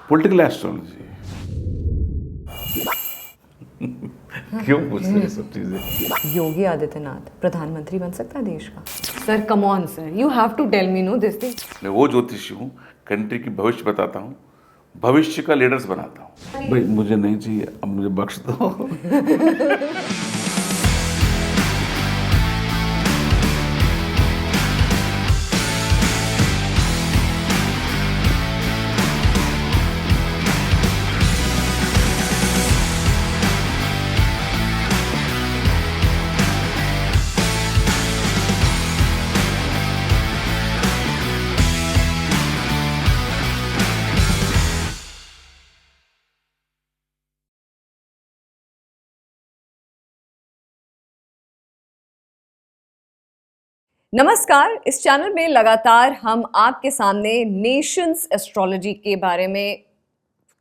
Political astrology. क्यों पूछते हैं ये सब चीजें? योगी आदित्यनाथ प्रधानमंत्री बन सकता है देश का? Sir come on sir, you have to tell me no this thing. मैं वो ज्योतिषी हूँ, कंट्री की भविष्य बताता हूँ, भविष्य का लीडर्स बनाता हूँ। भाई मुझे नहीं चाहिए, अब मुझे बख्श दो। नमस्कार, इस चैनल में लगातार हम आपके सामने नेशंस एस्ट्रोलॉजी के बारे में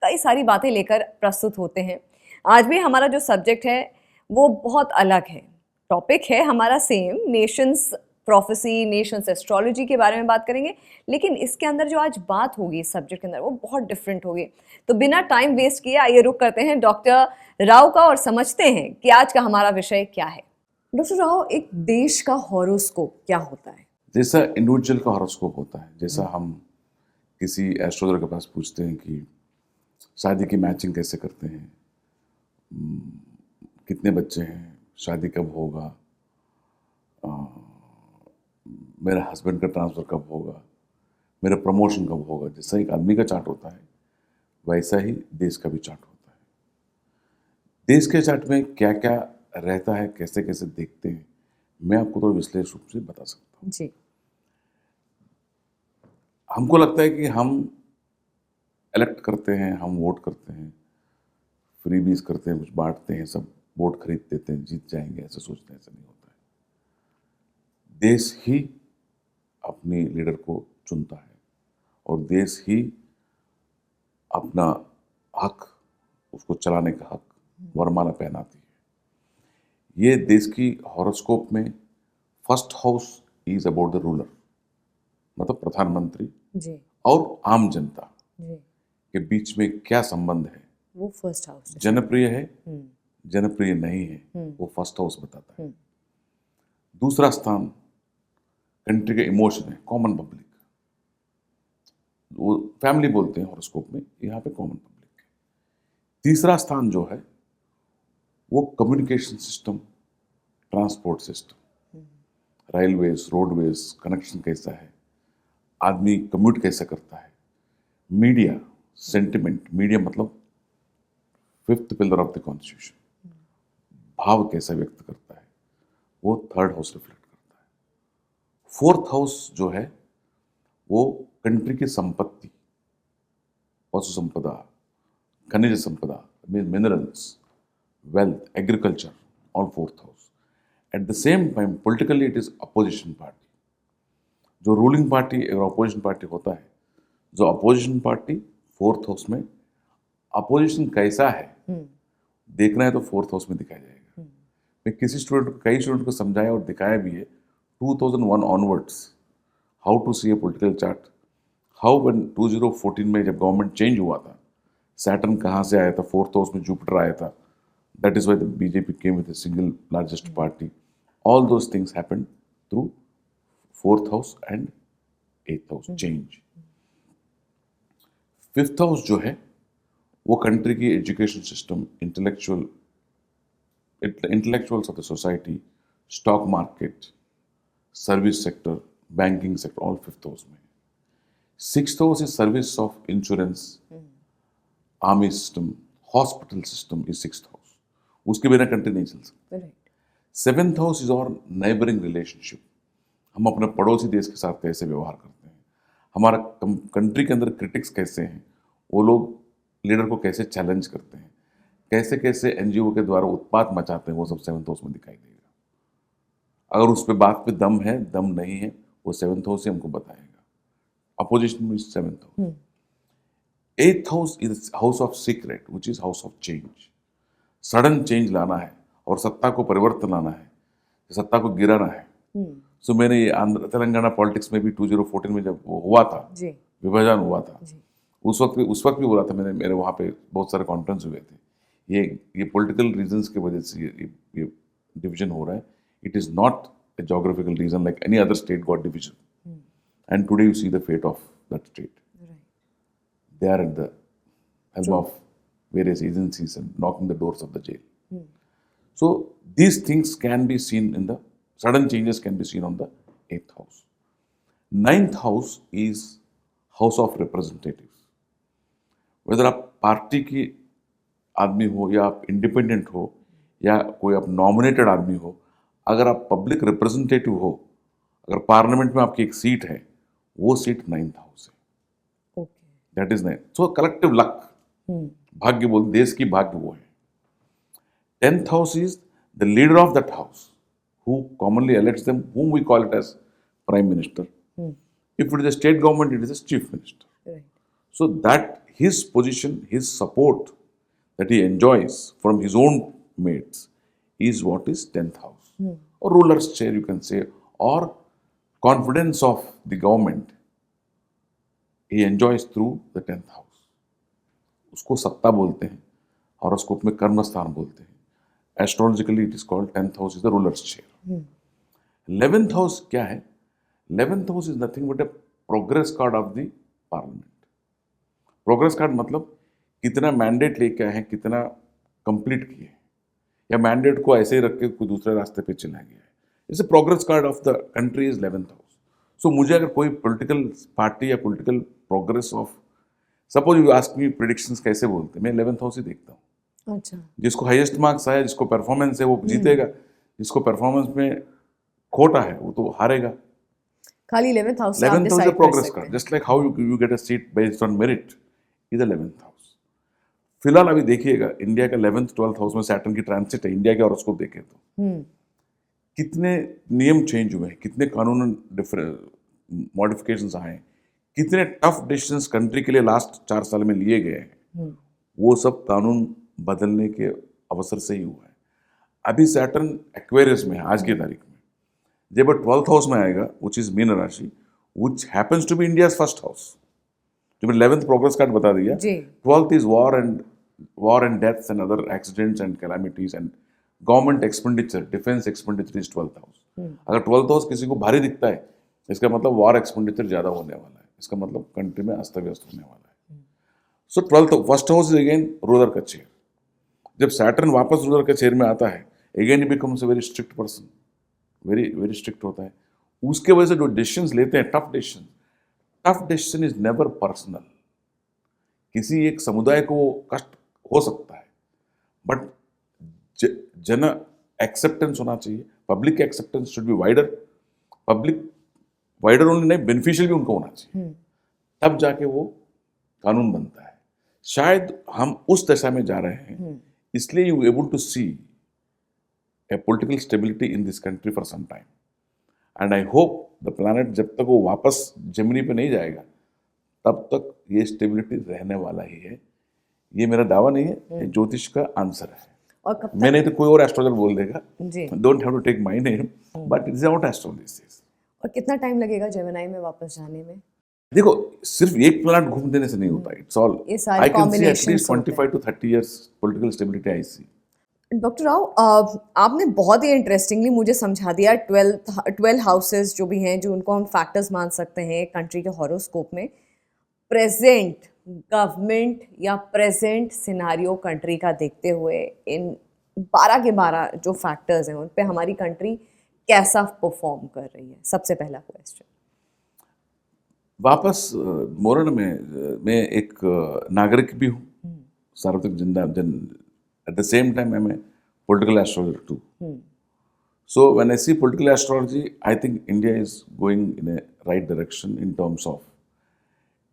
कई सारी बातें लेकर प्रस्तुत होते हैं। आज भी हमारा जो सब्जेक्ट है वो बहुत अलग है। टॉपिक है हमारा same, Nations prophecy, Nations astrology के बारे में बात करेंगे, लेकिन इसके अंदर जो आज बात होगी इस सब्जेक्ट के अंदर वो बहुत डिफरेंट होगी। तो बिना टाइम वेस्ट किए आइए रुक करते हैं डॉक्टर राव का और समझते हैं कि आज का हमारा विषय क्या है। डॉक्टर राव, एक देश का हॉरोस्कोप क्या होता है? जैसा इंडिविजुअल का हॉरोस्कोप होता है, जैसा हम किसी एस्ट्रोलॉजर के पास पूछते हैं कि शादी की मैचिंग कैसे करते हैं, कितने बच्चे हैं, शादी कब होगा, मेरे हस्बैंड का ट्रांसफ़र कब होगा, मेरा प्रमोशन कब होगा, जैसा एक आदमी का चार्ट होता है वैसा ही देश का भी चार्ट होता है। देश के चार्ट में क्या क्या रहता है, कैसे कैसे देखते हैं, मैं आपको थोड़ा विश्लेषण रूप से बता सकता हूँ। जी। हमको लगता है कि हम इलेक्ट करते हैं, हम वोट करते हैं, फ्रीबीज करते हैं, कुछ बांटते हैं, सब वोट खरीद देते हैं, जीत जाएंगे ऐसे सोचते हैं। ऐसा नहीं होता है। देश ही अपनी लीडर को चुनता है और देश ही अपना हक, उसको चलाने का हक वरमाला पहनाती है। ये देश की हॉरोस्कोप में first house is about the ruler, मतलब प्रधानमंत्री जी। और आम जनता जी। के बीच में क्या संबंध है, वो फर्स्ट हाउस। जनप्रिय है, जनप्रिय नहीं है, वो फर्स्ट हाउस बताता है। दूसरा स्थान कंट्री के इमोशन है, कॉमन पब्लिक, वो फैमिली बोलते हैं हॉरोस्कोप में, यहाँ पे कॉमन पब्लिक है। तीसरा स्थान जो है वो communication system, transport system, railways, roadways, connection कैसा है, आदमी कम्यूट कैसे करता है, मीडिया, सेंटिमेंट, मीडिया मतलब fifth pillar of the constitution, भाव कैसा व्यक्त करता है, वो थर्ड हाउस रिफ्लेक्ट करता है। फोर्थ हाउस जो है वो कंट्री की संपत्ति, पशु संपदा, खनिज संपदा, minerals, wealth, agriculture, all fourth house. At the same time, politically it is opposition party. जो रूलिंग पार्टी और अपोजिशन पार्टी होता है, जो अपोजिशन पार्टी फोर्थ हाउस में, अपोजिशन कैसा है देखना है तो फोर्थ हाउस में दिखाया जाएगा। मैं किसी स्टूडेंट को, कई स्टूडेंट को समझाया और दिखाया भी है 2001 onwards, how to see a political chart, how when 2014 में जब गवर्नमेंट चेंज हुआ था, सैटर्न कहाँ से आया था, फोर्थ हाउस में जुपिटर आया था, that is why the BJP came with a single largest party. All those things happened through fourth house and eighth house change. Fifth house जो है वो कंट्री की education system, intellectuals of the society, stock market, service sector, banking sector, all fifth house में. Sixth house is service of insurance, army system, hospital system is sixth house. उसके बिना country नहीं चल सकती। सेवेंथ हाउस इज और neighbouring relationship, हम अपने पड़ोसी देश के साथ कैसे व्यवहार करते हैं, हमारा कंट्री के अंदर क्रिटिक्स कैसे हैं, वो लोग लीडर को कैसे चैलेंज करते हैं, कैसे कैसे एनजीओ के द्वारा उत्पात मचाते हैं, वो सब सेवेंथ हाउस में दिखाई देगा। अगर उस पर बात पे दम है, दम नहीं है, वो सेवेंथ हाउस ही हमको बताएगा। अपोजिशन में seventh house. Eighth house is house of secret, which is house of change. Sudden change लाना है और सत्ता को परिवर्तन लाना है, सत्ता को गिराना है। सो मैंने ये आंध्र तेलंगाना पॉलिटिक्स में भी 2014 में जब वो हुआ था, विभाजन हुआ था, उस वक्त भी बोला था मैंने, मेरे वहाँ पे बहुत सारे कॉन्फ्रेंस हुए थे, ये पॉलिटिकल रीजंस की वजह से ये डिवीजन हो रहा है. It is not a geographical reason like any other state got division. And today you see the fate of that state. Right. They are at the helm of various agencies and knocking the doors of the jail. So these things can be seen in the sudden changes can be seen on the 8th house. 9th house is house of representatives. Whether आप party की आदमी हो या आप independent हो या कोई आप नॉमिनेटेड आदमी हो, अगर आप पब्लिक रिप्रेजेंटेटिव हो, अगर पार्लियामेंट में आपकी एक सीट है, वो सीट 9th हाउस है. Okay. That is 9. So collective luck, भाग्य बोल, देश की भाग्य वो है. 10th house is the leader of that house who commonly elects them, whom we call it as prime minister. If it is a state government, it is a chief minister. Right. So that his position, his support that he enjoys from his own mates is what is 10th house. Or ruler's chair you can say, or confidence of the government he enjoys through the 10th house. उसको सत्ता बोलते हैं, horoscope में कर्म स्थान बोलते हैं. Astrologically it is called 10th house is the rulers chair. 11th house क्या है? 11th house is nothing but A progress card of the parliament. Progress card मतलब कितना मैंडेट लेके आए हैं, कितना कंप्लीट किए हैं, या मैंडेट को ऐसे ही रख के कोई दूसरे रास्ते पे चला गया है. It's a progress card of the country is 11th house. So मुझे अगर कोई पॉलिटिकल पार्टी या political progress of, suppose you ask me predictions कैसे बोलते हैं, मैं 11th हाउस ही देखता हूँ. अच्छा. जिसको हाईएस्ट मार्क्स आया, जिसको परफॉर्मेंस है वो जीतेगा, जिसको परफॉर्मेंस में खोटा है वो तो हारेगा. खाली 11th हाउस से आप 11th हाउस डिसाइड इज कर प्रोग्रेस सकते कार्ड. हैं. Just like how you get a seat based on merit is the 11th house. फिलहाल अभी देखिएगा इंडिया का 11th 12th हाउस में सैटर्न की ट्रांसिट है. इंडिया के हॉरोस्कोप देखें तो कितने नियम चेंज हुए हैं, कितने कानून मॉडिफिकेशंस आए हैं, कितने टफ डिसीजंस कंट्री के लिए लास्ट 4 साल में लिए गए हैं. वो सब कानून बदलने के अवसर से ही हुआ है. अभी सैटर्न एक्वेरियस में है आज की तारीख में. जब 12th हाउस में आएगा विच इज मीन राशि, which happens to be India's first house. जो मैंने 11th प्रोग्रेस कार्ड बता दिया. जी. 12th is war and deaths and other accidents and calamities and government expenditure, defense expenditure is 12th house. अगर 12th हाउस किसी को भारी दिखता है, इसका मतलब वॉर एक्सपेंडिचर ज्यादा होने वाला है, इसका मतलब कंट्री में अस्त व्यस्त होने वाला है. सो 12th first house is again ruler का चेयर. जब सैटर्न वापस रूलर के चेयर में आता है, again he becomes a very strict person, very very strict होता है. उसके वजह से जो डिसीजंस लेते हैं, tough decision is never personal. किसी एक समुदाय को कष्ट हो सकता है, बट जन एक्सेप्टेंस होना चाहिए. Public acceptance should be wider. Public wider only नहीं, बेनिफिशियल भी उनको होना चाहिए. तब जाके वो कानून बनता है. शायद हम उस दशा में जा रहे हैं, इसलिए you able to see a political stability in this country for some time. And I hope the planet जब तक वो वापस जमिनी पे नहीं जाएगा, तब तक ये स्टेबिलिटी रहने वाला ही है. ये मेरा दावा नहीं है, ये ज्योतिष का आंसर है. और कब मैंने तो कोई और एस्ट्रोलॉजर बोल देगा, जी. Don't have to take my name, but it is not astrology. और कितना टाइम लगेगा जेमिनी में वापस जाने में? देखो, सिर्फ एक प्लैनेट घूम देने से नहीं होता. इट्स ऑल, ये सारे I can see combinations at least होते 25 to 30 years political stability I see. Doctor Rao, आपने बहुत ही इंटरेस्टिंगली मुझे समझा दिया 12 हाउसेस जो भी हैं, जो उनको हम फैक्टर्स मान सकते हैं कंट्री के हॉरोस्कोप में. प्रेजेंट गवर्नमेंट या प्रेजेंट सिनारियो कंट्री का देखते हुए इन 12 के 12 जो फैक्टर्स हैं उन पे हमारी कंट्री कैसा परफॉर्म कर रही है? सबसे पहला क्वेश्चन. वापस मोरन में मैं एक नागरिक भी हूँ, सार्वत्रिक जन. At the same time I am a political astrologer too. So when I see political astrology, I think India is going in a right direction in terms of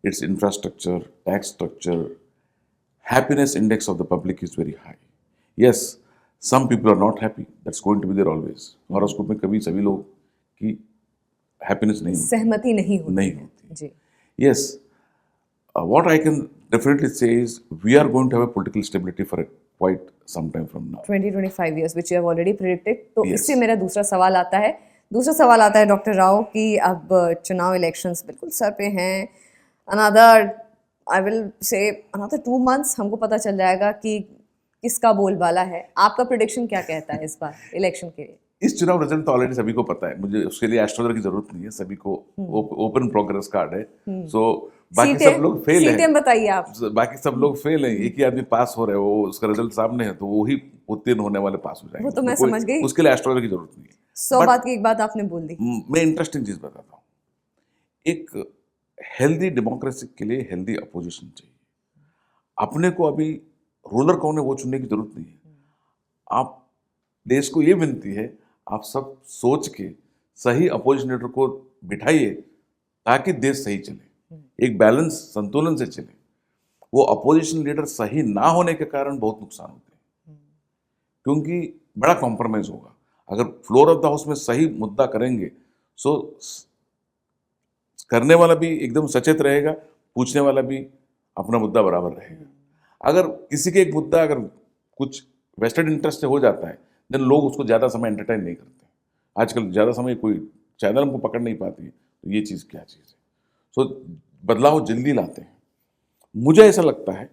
its infrastructure, tax structure, happiness index of the public is very high. Yes, some people are not happy. That's going to be there always. Horoscope में कभी सभी लोग की happiness नहीं होती. सहमति नहीं होती. जी. Yes, what I can definitely say is we are going to have a political stability for quite some time from now. 20-25 years, which you have already predicted. तो Yes. इससे मेरा दूसरा सवाल आता है डॉक्टर राव कि अब चुनाव इलेक्शंस बिल्कुल सर पे हैं. Another I will say another 2 months हमको पता चल जाएगा कि किसका बोलबाला है। आपका प्रेडिक्शन क्या कहता है इस बार इलेक्शन के लिए? इस चुनाव रिजल्ट तो ऑलरेडी सभी को पता है, मुझे उसके लिए एस्ट्रोलॉजर की जरूरत नहीं है, सभी को ओपन प्रोग्रेस कार्ड है। सो बाकी सब लोग फेल सीटें हैं, बताइए आप। बाकी सब लोग फेल हैं, एक ही आदमी पास हो रहा है, वो उसका रिजल्ट सामने है, तो वो ही उत्तीर्ण होने वाले पास हो जाएंगे। वो तो मैं कोई- समझ गई। उसके लिए एस्ट्रोलॉजर की जरूरत नहीं है। 100 But- बात की एक बात आपने बोल दी। मैं इंटरेस्टिंग चीज बताता हूँ, एक हेल्दी डेमोक्रेसी के लिए हेल्दी अपोजिशन चाहिए। अपने को अभी रूलर कौन है वो चुनने की जरूरत नहीं है। आप देश को ये विनती है, आप सब सोच के सही अपोजिशन लीडर को बिठाइए ताकि देश सही चले, एक बैलेंस संतुलन से चले। वो अपोजिशन लीडर सही ना होने के कारण बहुत नुकसान होते हैं, क्योंकि बड़ा कॉम्प्रोमाइज होगा। अगर फ्लोर ऑफ द हाउस में सही मुद्दा करेंगे, सो करने वाला भी एकदम सचेत रहेगा, पूछने वाला भी अपना मुद्दा बराबर रहेगा। अगर किसी के एक मुद्दा अगर कुछ वेस्टेड इंटरेस्ट से हो जाता है, देन लोग उसको ज़्यादा समय एंटरटेन नहीं करते। आजकल ज़्यादा समय कोई चैनल हमको पकड़ नहीं पाती है, तो ये चीज़ क्या चीज़ है। सो बदलाव जल्दी लाते हैं। मुझे ऐसा लगता है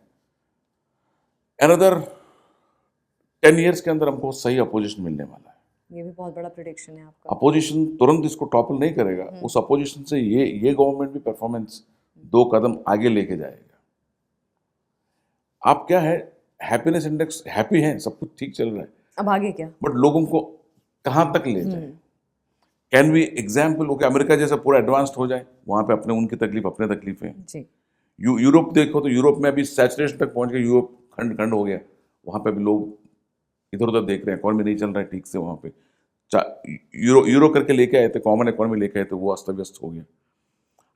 अनदर 10 years के अंदर हमको सही अपोजिशन मिलने वाला है। ये भी बहुत बड़ा प्रेडिक्शन है आपका। अपोजिशन तुरंत इसको टॉपल नहीं करेगा, उस अपोजिशन से ये गवर्नमेंट भी परफॉर्मेंस 2 कदम आगे लेके जाएगा। आप क्या है, हैप्पीनेस इंडेक्स हैप्पी हैं, सब कुछ ठीक चल रहा है, अब आगे क्या? बट लोगों को कहाँ तक ले जाए? Can we example okay America जैसा पूरा एडवांस्ड हो जाए, वहाँ पे अपने उनकी तकलीफ अपने तकलीफ है। जी। यूरोप देखो तो यूरोप में अभी सैचुरेशन तक पहुंच गया, यूरोप खंड खंड हो गया, वहाँ पे भी लोग इधर उधर देख रहे हैं, इकॉनमी नहीं चल रहा है ठीक से वहाँ पे। यूरो करके लेके आए थे, कॉमन इकॉनमी लेके आए थे, वो अस्त व्यस्त हो गया।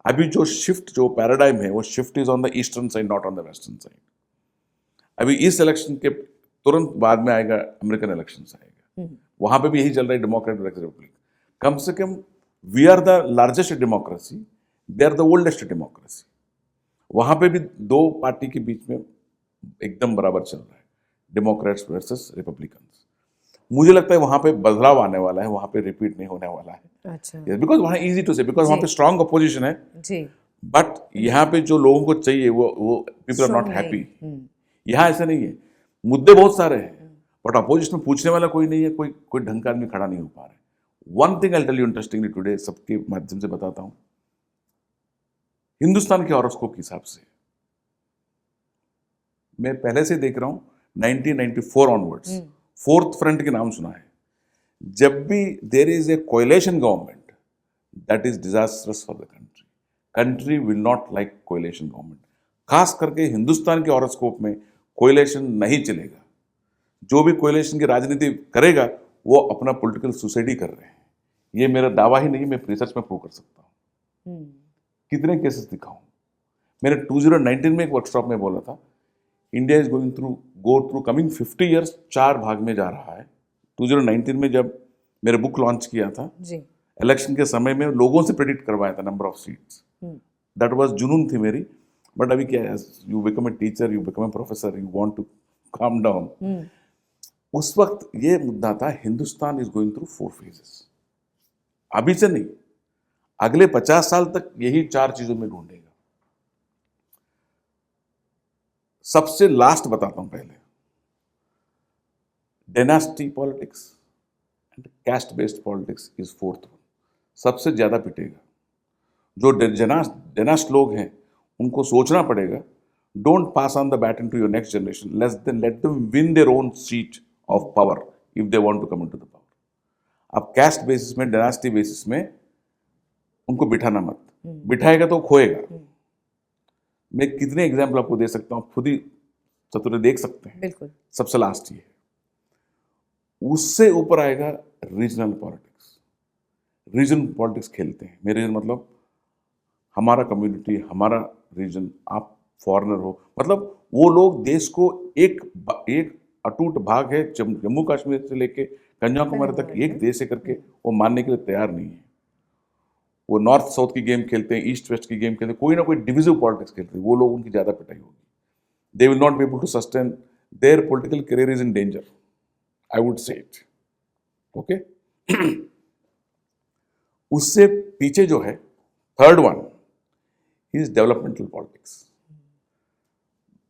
अभी जो शिफ्ट जो पैराडाइम है, वो shift is on the eastern side, not on the western side. अभी इस इलेक्शन के तुरंत बाद में आएगा अमेरिकन इलेक्शन आएगा, वहाँ पे भी यही चल रहा है, डेमोक्रेट रिपब्लिक। कम से कम we are the largest democracy, they are the oldest democracy. वहाँ पे भी 2 पार्टी के बीच में एकदम बराबर चल रहा है, डेमोक्रेट्स वर्सेस रिपब्लिकन्स। मुझे लगता है वहाँ पे बदलाव आने वाला है, वहाँ पे रिपीट नहीं होने वाला है। अच्छा। बिकॉज वहाँ इजी टू से, बिकॉज वहाँ पे स्ट्रांग अपोजिशन है, जी। बट यहाँ पे जो लोगों को चाहिए वो people are not Strong happy. नहीं। यहाँ ऐसा नहीं है, मुद्दे बहुत सारे हैं, बट अपोजिशन में पूछने वाला कोई नहीं है, कोई ढंग का आदमी खड़ा नहीं हो पा रहा है। One thing I tell you interestingly today, सबके माध्यम से बताता हूँ, हिंदुस्तान के हॉरोस्कोप के हिसाब से मैं पहले से देख रहा हूँ 1994 ऑनवर्ड्स, 4th फ्रंट के नाम सुना है। जब भी there is a coalition government, that is disastrous for the country. Country will not like coalition government. खास करके हिंदुस्तान के हॉरोस्कोप में कोएलिशन नहीं चलेगा। जो भी कोएलिशन की राजनीति करेगा वो अपना पॉलिटिकल सुसाइड ही कर रहे हैं। ये मेरा दावा ही नहीं, मैं रिसर्च में प्रूव कर सकता हूँ। कितने केसेस दिखाऊं? मैंने 2019 में एक वर्कशॉप में बोला था, India is go through coming 50 years 4 भाग में जा रहा है। 2019 में जब मेरे बुक लॉन्च किया था, जी। इलेक्शन के समय में लोगों से प्रेडिक्ट करवाया था number of seats. That was जुनून थी मेरी, बट अभी क्या है, you become a teacher, you become a professor, you want to calm down. उस वक्त ये मुद्दा था, Hindustan is going through 4 phases। अभी से नहीं, अगले 50 साल तक यही 4 चीजों में ढूंढेगा। सबसे लास्ट बताता हूं पहले, dynasty politics and caste based politics is 4th one. सबसे ज्यादा पिटेगा। जो डायनास्ट लोग हैं उनको सोचना पड़ेगा, don't pass on the baton to your next generation, let them win their own seat of power if they want to come into the power. अब caste basis में, डायनास्टी बेसिस में उनको बिठाना मत, बिठाएगा तो खोएगा। मैं कितने एग्जाम्पल आपको दे सकता हूँ, खुद ही चतुर देख सकते हैं। बिल्कुल। सबसे लास्ट ये, उससे ऊपर आएगा रीजनल पॉलिटिक्स। रीजन पॉलिटिक्स खेलते हैं, मेरे मतलब हमारा कम्युनिटी, हमारा रीजन, आप फॉरेनर हो, मतलब वो लोग देश को एक अटूट भाग है, जम्मू कश्मीर से लेके कन्याकुमारी तक एक देश है करके वो मानने के लिए तैयार नहीं है। वो नॉर्थ साउथ की गेम खेलते हैं, ईस्ट वेस्ट की गेम खेलते हैं, कोई ना कोई डिविजिव पॉलिटिक्स खेलते हैं। वो लोग, उनकी ज़्यादा पिटाई होगी। They will not be able to sustain their political career is in danger, I would say it. Okay. उससे पीछे जो है third one is developmental politics.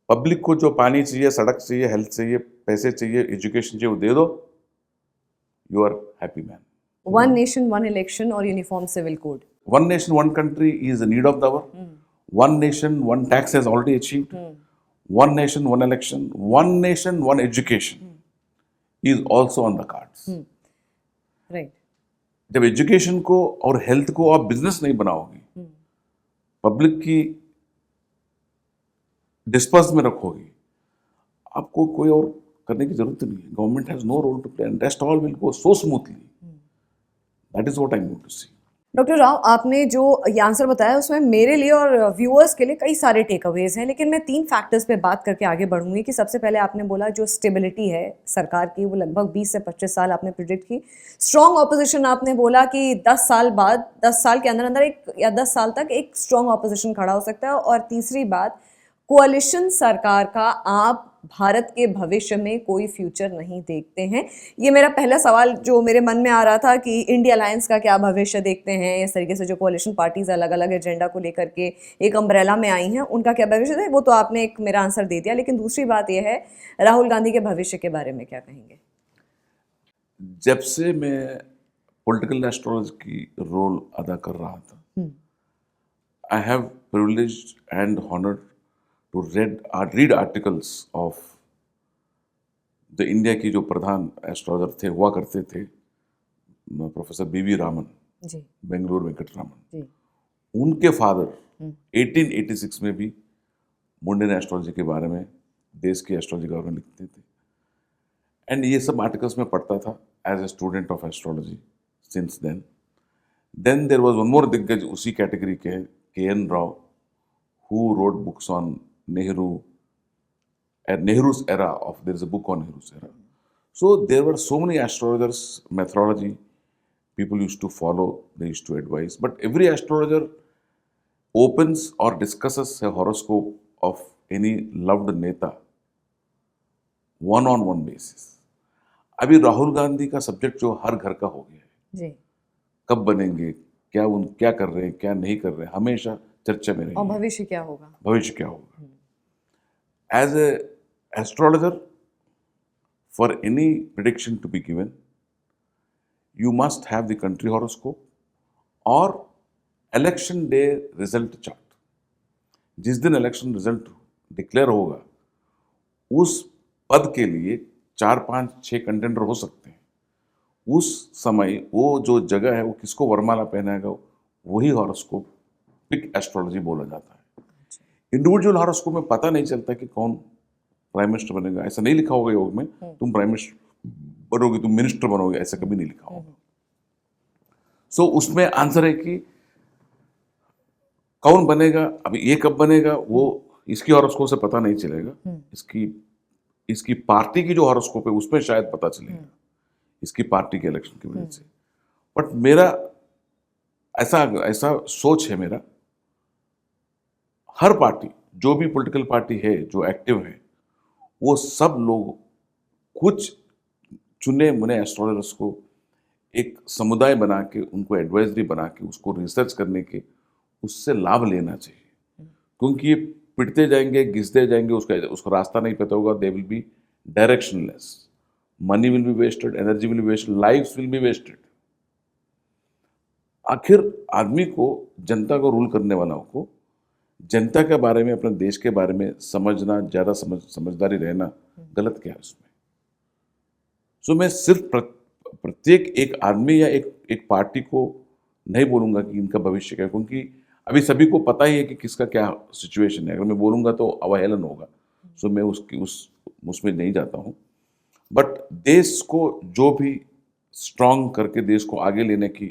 Public को जो पानी चाहिए, सड़क चाहिए, हेल्थ चाहिए, पैसे चाहिए, एजुकेशन चाहिए, वो दे दो, you are happy man. One nation one election और uniform civil code. One nation, one country is the need of the hour. One nation, one tax has already achieved. One nation, one election. One nation, one education is also on the cards. Right. जब education को और health को आप business नहीं बनाओगे, public की disperse में रखोगे, आपको कोई और करने की जरूरत नहीं है. Government has no role to play and rest all will go so smoothly. That is what I want to see. Doctor Rao, आपने जो ये आंसर बताया उसमें मेरे लिए और व्यूअर्स के लिए कई सारे टेक अवेज हैं, लेकिन मैं 3 फैक्टर्स पे बात करके आगे बढ़ूंगी. कि सबसे पहले आपने बोला जो स्टेबिलिटी है सरकार की वो लगभग 20 से 25 साल आपने प्रिडिक्ट की. स्ट्रॉन्ग ऑपोजिशन आपने बोला कि 10 साल बाद, 10 साल के अंदर अंदर एक या 10 साल तक एक स्ट्रॉन्ग ऑपोजिशन खड़ा हो सकता है. और तीसरी बात, कोalition सरकार का आप भारत के भविष्य में कोई फ्यूचर नहीं देखते हैं. ये मेरा पहला सवाल जो मेरे मन में आ रहा था कि इंडिया अलायंस का क्या भविष्य देखते हैं. इस तरीके से जो कोalition पार्टीज अलग अलग एजेंडा को लेकर के एक अम्ब्रेला में आई हैं, उनका क्या भविष्य है, वो तो आपने एक मेरा आंसर दे दिया. लेकिन दूसरी बात यह है, राहुल गांधी के भविष्य के बारे में क्या कहेंगे? जब से मैं पॉलिटिकल एस्ट्रोलॉजी की रोल अदा कर रहा था, I have privileged and honoured to read articles of the India की जो प्रधान एस्ट्रोलॉजर थे हुआ करते थे, प्रोफेसर बीवी रामन, जी. बेंगलुरु वेंकट रामन. जी. उनके फादर 1886 में भी मुंडेन एस्ट्रोलॉजी के बारे में, देश की एस्ट्रोलॉजी के बारे में लिखते थे. एंड ये सब आर्टिकल्स में पढ़ता था as a student of astrology since then there was one more दिग्गज उसी कैटेगरी के, KN Rao, who wrote books on Nehru and Nehru's era. There is a book on Nehru's era. So there were so many astrologers, methodology people used to follow, they used to advise. But every astrologer opens or discusses a horoscope of any loved neta one-on-one basis. अभी राहुल गांधी का subject जो हर घर का हो गया है, जी. कब बनेंगे, क्या कर रहे हैं, क्या नहीं कर रहे हैं, हमेशा चर्चा में रही. और भविष्य क्या होगा? भविष्य क्या होगा? As a astrologer, for any prediction to be given, you must have the country horoscope और इलेक्शन डे रिजल्ट चार्ट. जिस दिन इलेक्शन रिजल्ट डिक्लेयर होगा, उस पद के लिए 4, 5, 6 कंटेंडर हो सकते हैं. उस समय वो जो जगह है, वो किसको वरमाला पहनाएगा, वही हॉरोस्कोप पिक एस्ट्रोलॉजी बोला जाता है. इंडिविजुअल हॉरोस्कोप में पता नहीं चलता कि कौन प्राइम मिनिस्टर बनेगा. ऐसा नहीं लिखा होगा योग में तुम प्राइम मिनिस्टर बनोगे, तुम मिनिस्टर बनोगे, ऐसा कभी नहीं लिखा होगा. सो उसमें आंसर है कि कौन बनेगा. अभी ये कब बनेगा वो इसकी हॉरोस्कोप से पता नहीं चलेगा. इसकी पार्टी की जो हॉरोस्कोप है उसमें शायद पता चलेगा, इसकी पार्टी के इलेक्शन की वजह से. बट मेरा ऐसा सोच है मेरा, हर पार्टी, जो भी पॉलिटिकल पार्टी है जो एक्टिव है, वो सब लोग कुछ चुने मुने एस्ट्रोलॉजर्स को एक समुदाय बना के, उनको एडवाइजरी बना के, उसको रिसर्च करने के, उससे लाभ लेना चाहिए. क्योंकि ये पिटते जाएंगे, घिसते जाएंगे, उसको रास्ता नहीं पता होगा. They will be directionless. Money will be wasted, energy will be wasted, life will be wasted. आखिर आदमी को, जनता को रूल करने वालों को जनता के बारे में, अपने देश के बारे में समझना, ज़्यादा समझदारी रहना गलत क्या है उसमें. सो मैं सिर्फ प्रत्येक एक आदमी या एक पार्टी को नहीं बोलूँगा कि इनका भविष्य क्या है, क्योंकि अभी सभी को पता ही है कि किसका क्या सिचुएशन है. अगर मैं बोलूँगा तो अवहेलन होगा. सो मैं उसमें नहीं जाता हूँ. बट देश को जो भी स्ट्रांग करके देश को आगे लेने की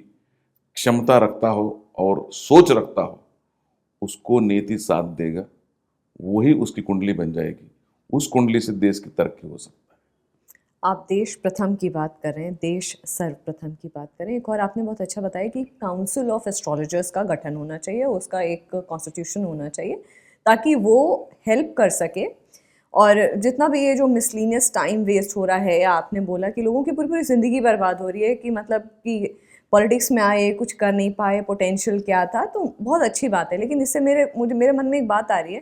क्षमता रखता हो और सोच रखता हो, उसको नीति साथ देगा, वही उसकी कुंडली बन जाएगी. उस कुंडली से देश की तरक्की हो सकता है. आप देश प्रथम की बात कर रहे हैं, देश सर्वप्रथम की बात करें. एक और आपने बहुत अच्छा बताया कि काउंसिल ऑफ एस्ट्रोलॉजर्स का गठन होना चाहिए, उसका एक कॉन्स्टिट्यूशन होना चाहिए, ताकि वो हेल्प कर सके. और जितना भी ये जो मिसलीनियस टाइम वेस्ट हो रहा है, या आपने बोला कि लोगों की पूरी पूरी ज़िंदगी बर्बाद हो रही है, कि मतलब कि पॉलिटिक्स में आए, कुछ कर नहीं पाए, पोटेंशियल क्या था, तो बहुत अच्छी बात है. लेकिन इससे मेरे मन में एक बात आ रही है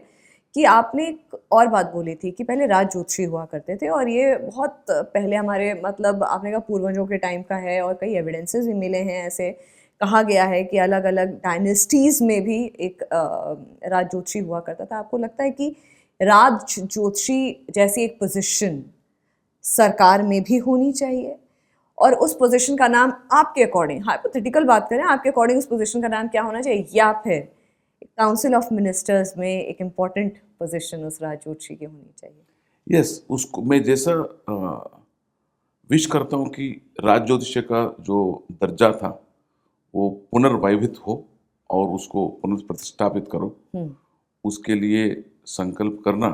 कि आपने एक और बात बोली थी कि पहले राज ज्योतिषी हुआ करते थे, और ये बहुत पहले हमारे मतलब आपने कहा पूर्वजों के टाइम का है, और कई एविडेंसेस भी मिले हैं। ऐसे कहा गया है कि अलग अलग डायनेस्टीज में भी एक राज ज्योतिषी हुआ करता था। आपको लगता है कि राज ज्योतिषी जैसी एक पोजीशन सरकार में भी होनी चाहिए, और उस पोजीशन का नाम आपके अकॉर्डिंग, हाइपोथेटिकल बात करें, आपके अकॉर्डिंग उस पोजीशन का नाम क्या होना चाहिए, या फिर काउंसिल ऑफ मिनिस्टर्स में एक इम्पॉर्टेंट पोजीशन उस राज ज्योतिषी की होनी चाहिए? यस, उसको मैं जैसा विश करता हूँ कि राज ज्योतिष्य का जो दर्जा था वो पुनर्वैवित हो और उसको पुनर्प्रतिष्ठापित करो। उसके लिए संकल्प करना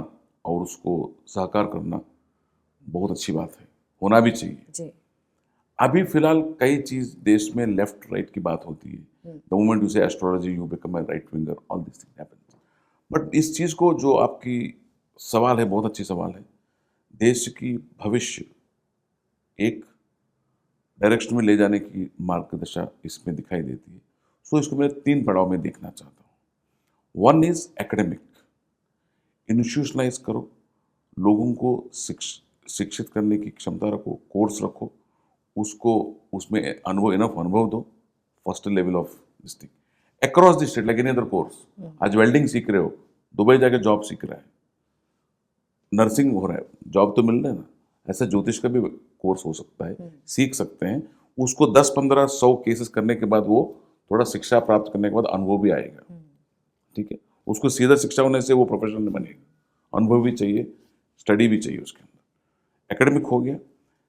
और उसको साकार करना बहुत अच्छी बात है, होना भी चाहिए। जी। अभी फिलहाल कई चीज देश में लेफ्ट राइट की बात होती है। द मोमेंट यू से astrology you become A right winger, all this thing happens. But इस चीज को जो आपकी सवाल है, बहुत अच्छी सवाल है। देश की भविष्य एक डायरेक्शन में ले जाने की मार्गदशा इसमें दिखाई देती है। सो इसको मैं 3 पड़ाव में देखना चाहता हूँ। वन इज एकेडमिक, इंस्टीट्यूशनलाइज करो, लोगों को शिक्षित करने की क्षमता रखो, कोर्स रखो, उसको उसमें इनफ अनुभव दो, first level of this thing across the state, like any other course. आज वेल्डिंग सीख रहे हो, दुबई जाके जॉब सीख रहा है, नर्सिंग हो रहा है, जॉब तो मिल रहा है ना। ऐसा ज्योतिष का भी कोर्स हो सकता है, सीख सकते हैं। उसको 10-15-100 केसेस करने के बाद वो थोड़ा शिक्षा प्राप्त करने के बाद अनुभव भी आएगा। ठीक है, उसको सीधा शिक्षा होने से वो प्रोफेशनल नहीं बनेगा, अनुभव भी चाहिए, स्टडी भी चाहिए उसके अंदर। एकेडमिक हो गया।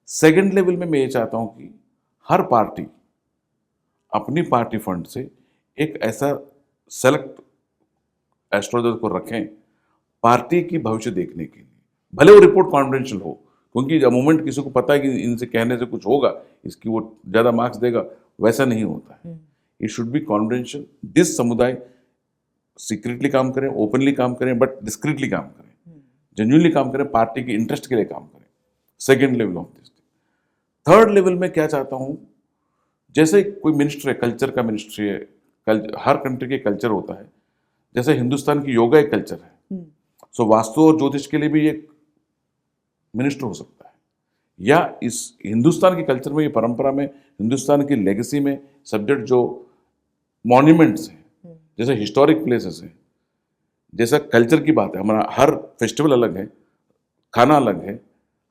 सेकंड लेवल में मैं ये चाहता हूं कि हर पार्टी अपनी पार्टी फंड से एक ऐसा सेलेक्ट एस्ट्रोलॉजर को रखें पार्टी की भविष्य देखने के लिए। भले वो रिपोर्ट कॉन्फिडेंशियल हो, क्योंकि जब मोमेंट किसी को पता है कि इनसे कहने से कुछ होगा, इसकी वो ज़्यादा मार्क्स देगा, वैसा नहीं होता है। It should be confidential. This समुदाय सीक्रेटली काम करें, ओपनली काम करें, बट डिस्क्रीटली काम करें, जेन्युइनली काम करें, पार्टी के इंटरेस्ट के लिए काम करें। Second level of this. Third level में क्या चाहता हूं, जैसे कोई मिनिस्टर है, कल्चर का मिनिस्ट्री है, हर कंट्री के कल्चर होता है। जैसे हिंदुस्तान की योगा एक कल्चर है, सो वास्तु और ज्योतिष के लिए भी एक मिनिस्टर हो सकता है। या इस हिंदुस्तान के कल्चर में, ये परंपरा में, हिंदुस्तान की लेगेसी में सब्जेक्ट जो मॉन्यूमेंट्स हैं, जैसे हिस्टोरिक प्लेसेस हैं, जैसा कल्चर की बात है, हमारा हर फेस्टिवल अलग है, खाना अलग है,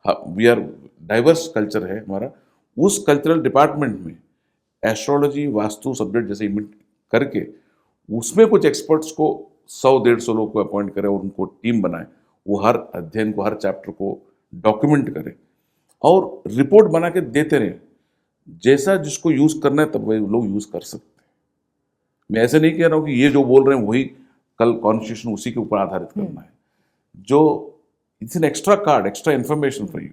वी आर डाइवर्स कल्चर है हमारा। उस कल्चरल डिपार्टमेंट में एस्ट्रोलॉजी, वास्तु सब्जेक्ट जैसे करके उसमें कुछ एक्सपर्ट्स को 100-150 लोग को अपॉइंट करें और उनको टीम बनाए। वो हर अध्ययन को, हर चैप्टर को डॉक्यूमेंट करें और रिपोर्ट बना के देते रहे। जैसा जिसको यूज करना है तब वही लोग यूज कर सकते हैं। मैं ऐसे नहीं कह रहा हूँ कि ये जो बोल रहे हैं वही कल कॉन्स्टिट्यूशन उसी के ऊपर आधारित करना है। जो it's an extra card, extra information for you.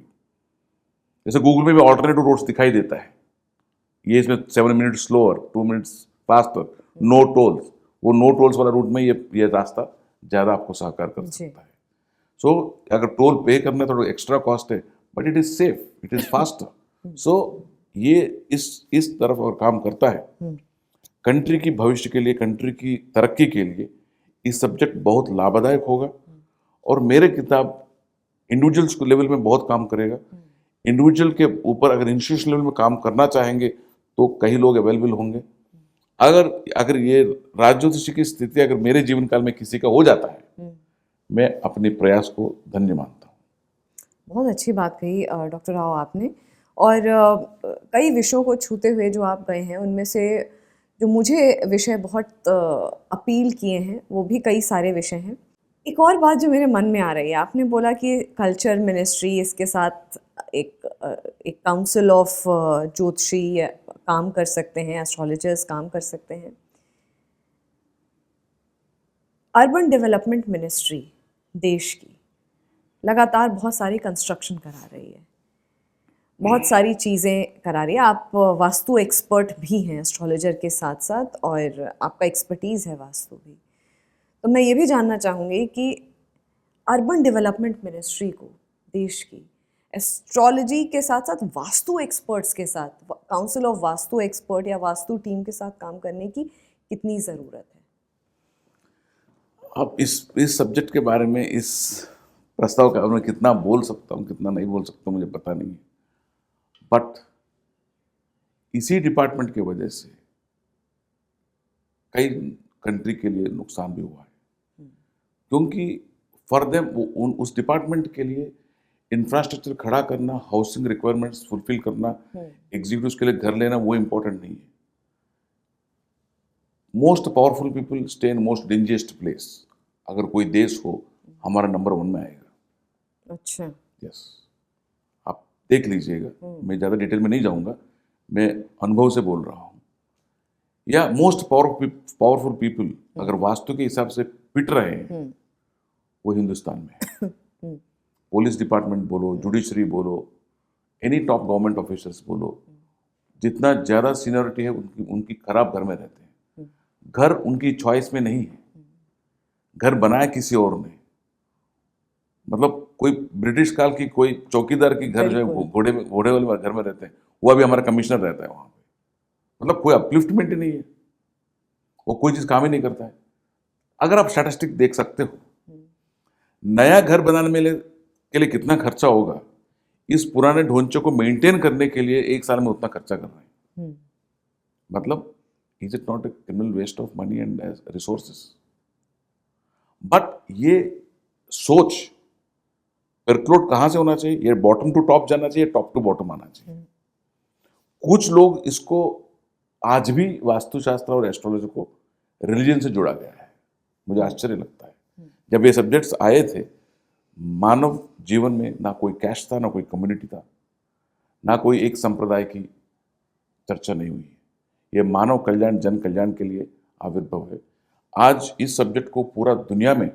जैसे गूगल में भी ऑल्टरनेटिव रोड्स दिखाई देता है, ये इसमें 7 minute slower, 2 minutes faster, no tolls. वो नो टोल्स वाला रूट में ये रास्ता ज़्यादा आपको साकार कर सकता है। सो अगर टोल पे करना है थोड़ा एक्स्ट्रा कॉस्ट है, but it is safe, it is faster. So ये इस तरफ और काम करता है। कंट्री की भविष्य के लिए, कंट्री की तरक्की के लिए इस सब्जेक्ट बहुत लाभदायक होगा। और मेरे किताब इंडिविजुअल्स के लेवल में बहुत काम करेगा। इंडिविजुअल के ऊपर अगर इंस्टीट्यूशन लेवल में काम करना चाहेंगे तो कई लोग अवेलेबल होंगे। अगर ये राज ज्योतिषी की स्थिति अगर मेरे जीवन काल में किसी का हो जाता है, मैं अपने प्रयास को धन्य मानता हूँ। बहुत अच्छी बात कही डॉक्टर राव आपने। और कई विषयों को छूते हुए जो आप गए हैं, उनमें से जो मुझे विषय बहुत अपील किए हैं वो भी कई सारे विषय हैं। एक और बात जो मेरे मन में आ रही है, आपने बोला कि कल्चर मिनिस्ट्री, इसके साथ एक काउंसिल ऑफ ज्योतिषी काम कर सकते हैं, एस्ट्रोलॉजर्स काम कर सकते हैं। अर्बन डेवलपमेंट मिनिस्ट्री देश की लगातार बहुत सारी कंस्ट्रक्शन करा रही है, बहुत सारी चीज़ें करा रही है। आप वास्तु एक्सपर्ट भी हैं एस्ट्रोलॉजर के साथ साथ, और आपका एक्सपर्टीज़ है वास्तु भी। तो मैं ये भी जानना चाहूँगी कि अर्बन डेवलपमेंट मिनिस्ट्री को देश की एस्ट्रोलॉजी के साथ साथ वास्तु एक्सपर्ट्स के साथ, काउंसिल ऑफ वास्तु एक्सपर्ट या वास्तु टीम के साथ काम करने की कितनी ज़रूरत है? अब इस सब्जेक्ट के बारे में, इस प्रस्ताव के बारे में कितना बोल सकता हूँ, कितना नहीं बोल सकता हूँ, मुझे पता नहीं है। बट इसी डिपार्टमेंट की वजह से कई कंट्री के लिए नुकसान भी हुआ है, क्योंकि फॉर देम उस डिपार्टमेंट के लिए इंफ्रास्ट्रक्चर खड़ा करना, हाउसिंग रिक्वायरमेंट्स फुलफिल करना, एग्जीक्यूटिव्स के लिए घर लेना, वो इम्पोर्टेंट नहीं है। Most powerful people stay in most dangerous place. अगर कोई देश हो, हमारा नंबर 1 में आएगा। अच्छा। यस, आप देख लीजिएगा, मैं ज़्यादा डिटेल में नहीं जाऊंगा, मैं अनुभव से बोल रहा हूँ। या मोस्ट पावरफुल पीपल अगर वास्तु के हिसाब से पिट रहे हैं, वो हिंदुस्तान में है। पुलिस डिपार्टमेंट बोलो, जुडिशरी बोलो, एनी टॉप गवर्नमेंट ऑफिसर्स बोलो, जितना ज़्यादा सीनियरिटी है उनकी खराब घर में रहते हैं। घर उनकी चॉइस में नहीं है, घर बनाया किसी और ने। मतलब कोई ब्रिटिश काल की कोई चौकीदार की घर जो है घोड़े वाले घर में रहते हैं, वो अभी हमारा कमिश्नर रहता है वहाँ पे। मतलब कोई अपलिफ्टमेंट ही नहीं है, वो कोई चीज़ काम ही नहीं करता है। अगर आप स्टैटिस्टिक देख सकते हो, नया घर बनाने के लिए कितना खर्चा होगा, इस पुराने ढांचे को मेंटेन करने के लिए 1 साल में उतना खर्चा कर रहे हैं। मतलब is it not a criminal waste of money and resources? But ये सोच वर्कलोड कहाँ से होना चाहिए? ये बॉटम टू टॉप जाना चाहिए, टॉप टू बॉटम आना चाहिए। कुछ लोग इसको आज भी वास्तुशास्त्र और एस्ट्रोलॉजी को रिलीजन से जोड़ा गया है। मुझे आश्चर्य लगता है। जब ये सब्जेक्ट्स आए थे, मानव जीवन में ना कोई कैस्ट था, ना कोई कम्युनिटी था, ना कोई एक संप्रदाय की चर्चा नहीं हुई। ये मानव कल्याण, जन कल्याण के लिए आविर्भाव है। आज इस सब्जेक्ट को पूरा दुनिया में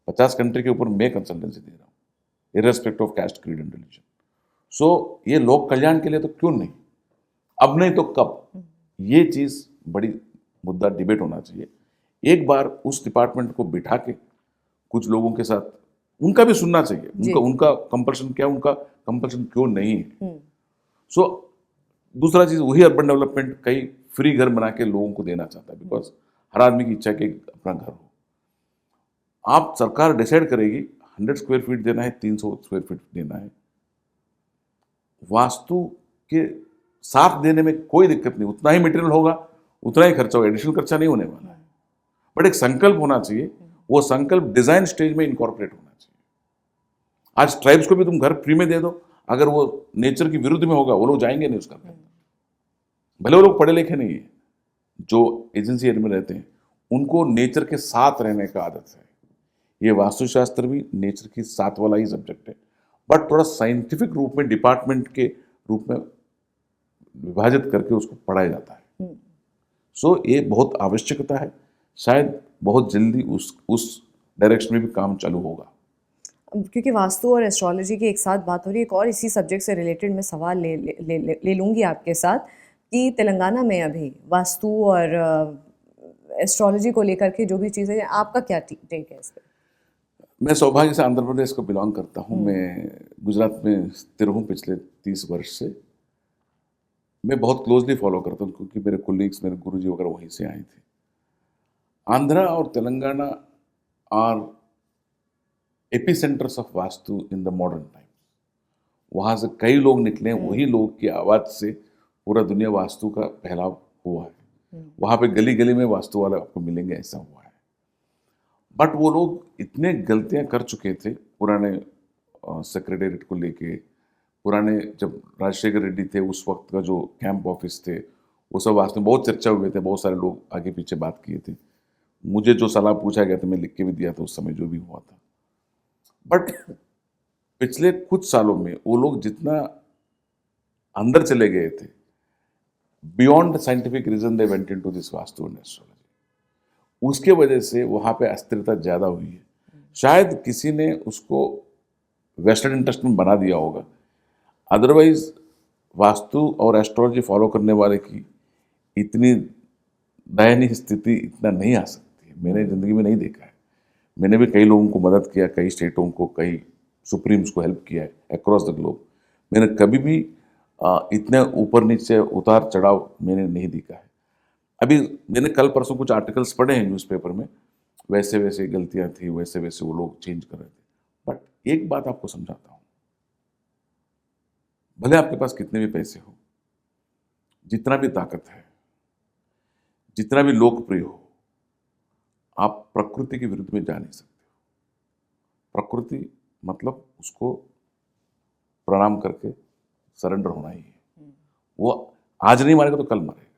50 कंट्री के ऊपर मैं कंसल्टेंसी दे रहा हूँ, irrespective of caste, creed and religion. So ये लोक कल्याण के लिए तो क्यों नहीं, अब नहीं तो कब? ये चीज़ बड़ी मुद्दा डिबेट होना चाहिए। एक बार उस डिपार्टमेंट को बिठा के कुछ लोगों के साथ उनका भी सुनना चाहिए, उनका कंपल्शन क्या, उनका कंपल्शन क्यों नहीं है। सो दूसरा चीज़, वही अर्बन डेवलपमेंट कई फ्री घर बना के लोगों को देना चाहता है, बिकॉज हर आदमी की इच्छा है कि अपना घर हो। आप सरकार डिसाइड करेगी 100 स्क्वायर फीट देना है, 300 स्क्वायर फीट देना है, वास्तु के साथ देने में कोई दिक्कत नहीं, उतना ही मटेरियल होगा, उतना ही खर्चा होगा, एडिशनल खर्चा नहीं होने वाला है। बट एक संकल्प होना चाहिए, वो संकल्प डिजाइन स्टेज में इनकॉर्पोरेट होना चाहिए। आज ट्राइब्स को भी तुम घर फ्री में दे दो, अगर वो नेचर की विरुद्ध में होगा, वो लोग जाएंगे नहीं उस घर में। भले वो लोग पढ़े लिखे नहीं है, जो एजेंसी एरिया में रहते हैं, उनको नेचर के साथ रहने का आदत है। ये वास्तुशास्त्र भी नेचर के साथ वाला ही सब्जेक्ट है, बट थोड़ा साइंटिफिक रूप में, डिपार्टमेंट के रूप में विभाजित करके उसको पढ़ाया जाता है। सो ये बहुत आवश्यकता है। शायद बहुत जल्दी उस डायरेक्शन में भी काम चालू होगा। क्योंकि वास्तु और एस्ट्रोलॉजी की एक साथ बात हो रही है, एक और इसी सब्जेक्ट से रिलेटेड मैं सवाल ले लूँगी आपके साथ कि तेलंगाना में अभी वास्तु और एस्ट्रोलॉजी को लेकर के जो भी चीज़ें हैं, आपका क्या टेक है इस पर? मैं सौभाग्य से आंध्र प्रदेश को बिलोंग करता हूँ। मैं गुजरात में स्थिर हूँ पिछले 30 वर्ष से। मैं बहुत क्लोजली फॉलो करता हूँ, क्योंकि मेरे कोलीग्स, मेरे गुरुजी वगैरह वहीं से आए थे। आंध्रा और Telangana are epicentres of vastu in the modern time. वहाँ से कई लोग निकले, वही लोग की आवाज़ से पूरा दुनिया वास्तु का फैलाव हुआ है। वहाँ पे गली गली में वास्तु वाले आपको मिलेंगे, ऐसा हुआ है। बट वो लोग इतने गलतियाँ कर चुके थे पुराने सेक्रेटेरिएट को लेके, पुराने जब राजशेखर रेड्डी थे उस वक्त का जो कैंप ऑफिस थे, वो सब वास्तव में बहुत चर्चा हुए थे, बहुत सारे लोग आगे पीछे बात किए थे। मुझे जो सलाह पूछा गया था, मैं लिख के भी दिया था उस समय जो भी हुआ था। बट पिछले कुछ सालों में वो लोग जितना अंदर चले गए थे, beyond scientific reason they went into this vastu and astrology. उसके वजह से वहाँ पे अस्थिरता ज़्यादा हुई है। शायद किसी ने उसको वेस्टर्न इंटरेस्ट में बना दिया होगा, अदरवाइज वास्तु और एस्ट्रोलॉजी फॉलो करने वाले की इतनी दयनीय स्थिति इतना नहीं आ सकती है। मैंने ज़िंदगी में नहीं देखा है। मैंने भी कई लोगों को मदद किया, कई स्टेटों को, कई सुप्रीम्स को हेल्प किया है अक्रॉस द ग्लोब। मैंने कभी भी इतने ऊपर नीचे उतार चढ़ाव मैंने नहीं देखा है। अभी मैंने कल परसों कुछ आर्टिकल्स पढ़े हैं न्यूज़पेपर में, वैसे वैसे गलतियां थी, वैसे वैसे वो लोग चेंज कर रहे थे। बट एक बात आपको समझाता हूँ, भले आपके पास कितने भी पैसे हो, जितना भी ताकत है, जितना भी लोकप्रिय हो, आप प्रकृति के विरुद्ध में जा नहीं सकते हो। प्रकृति मतलब उसको प्रणाम करके सरेंडर होना ही है। वो आज नहीं मारेगा तो कल मारेगा,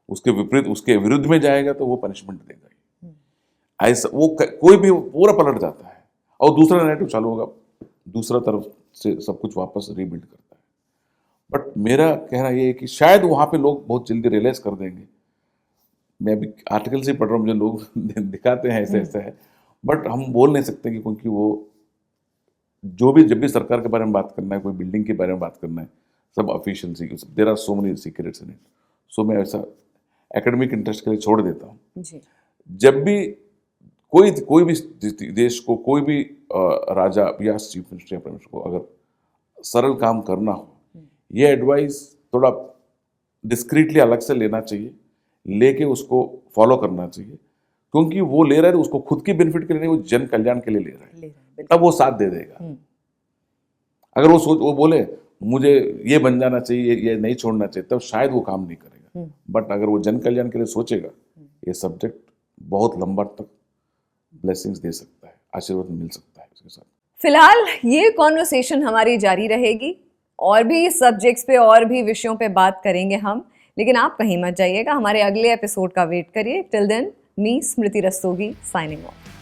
उसके विपरीत, उसके विरुद्ध में जाएगा तो वो पनिशमेंट देगा ही। ऐसा वो कोई भी पूरा पलट जाता है और दूसरा नैरेटिव चालू होगा, दूसरा तरफ से सब कुछ वापस रीबिल्ड करता है। बट मेरा कहना ये है कि शायद वहाँ पे लोग बहुत जल्दी रियलाइज कर देंगे। मैं अभी आर्टिकल से पढ़ रहा हूँ, मुझे लोग दिखाते हैं ऐसे ऐसा है, बट हम बोल नहीं सकते कि क्योंकि वो जो भी जब भी सरकार के बारे में बात करना है, कोई बिल्डिंग के बारे में बात करना है, सब official secrets, there are so many secrets in it. So मैं ऐसा एकेडमिक इंटरेस्ट के लिए छोड़ देता हूँ। जी। जब भी कोई भी देश को, कोई भी राजा या चीफ मिनिस्टर या प्राइम मिनिस्टर को अगर सरल काम करना हो, ये एडवाइस थोड़ा डिस्क्रीटली अलग से लेना चाहिए, लेके उसको फॉलो करना चाहिए, क्योंकि वो ले रहा है तो उसको खुद की बेनिफिट के लिए नहीं, वो जन कल्याण के लिए ले रहा है, तब वो साथ दे देगा। अगर वो बोले मुझे ये बन जाना चाहिए, ये नहीं छोड़ना चाहिए, तब शायद वो काम नहीं करेगा। बट अगर वो जन कल्याण के लिए सोचेगा, ये सब्जेक्ट बहुत लंबा तक ब्लेसिंग्स दे सकता है, आशीर्वाद मिल सकता है इसके साथ। फिलहाल ये कॉन्वर्सेशन हमारी जारी रहेगी, और भी सब्जेक्ट्स पे और भी विषयों पे बात करेंगे हम, लेकिन आप कहीं मत जाइएगा, हमारे अगले एपिसोड का वेट करिए। टिल देन, मी स्मृति रस्तोगी साइनिंग ऑफ।